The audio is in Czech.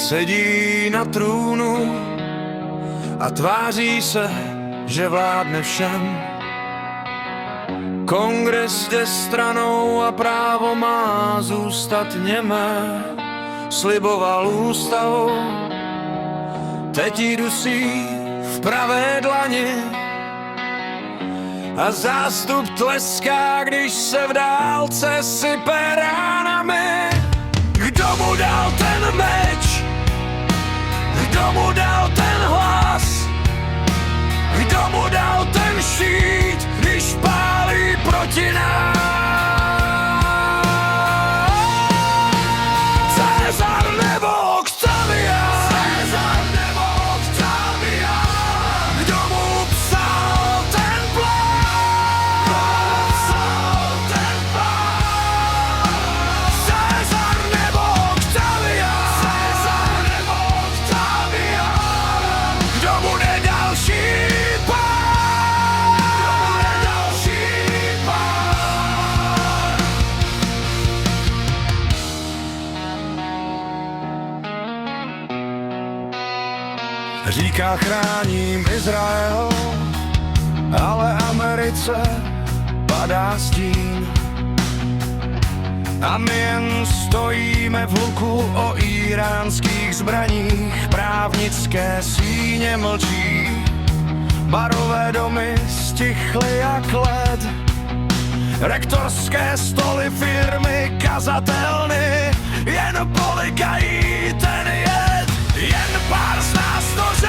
sedí na trůnu a tváří se, že vládne všem. Kongres jde stranou a právo má zůstat němé. Sliboval ústavu, teď ji dusí v pravé dlani a zástup tleská, když se v dálce sype ránami. Kdo mu dal ten meč? Kdo mu dal ten hlas? Kdo mu dal ten štít, když pálí proti nám? Cezar nebo Octavian? Cezar nebo Octavian? Kdo mu psal ten plán? Kdo psal ten plán? Cezar nebo Octavian? Cezar nebo Octavian? Kdo bude další pán? Kdo bude další pán? Říká, chráním Izrael, ale Americe padá stín. A my jen stojíme v hluku o íránských zbraních. Právnické síně mlčí, barové domy stichly jak led. Rektorské stoly, firmy, kazatelny jen polikají ten jed. Jen pár z nás to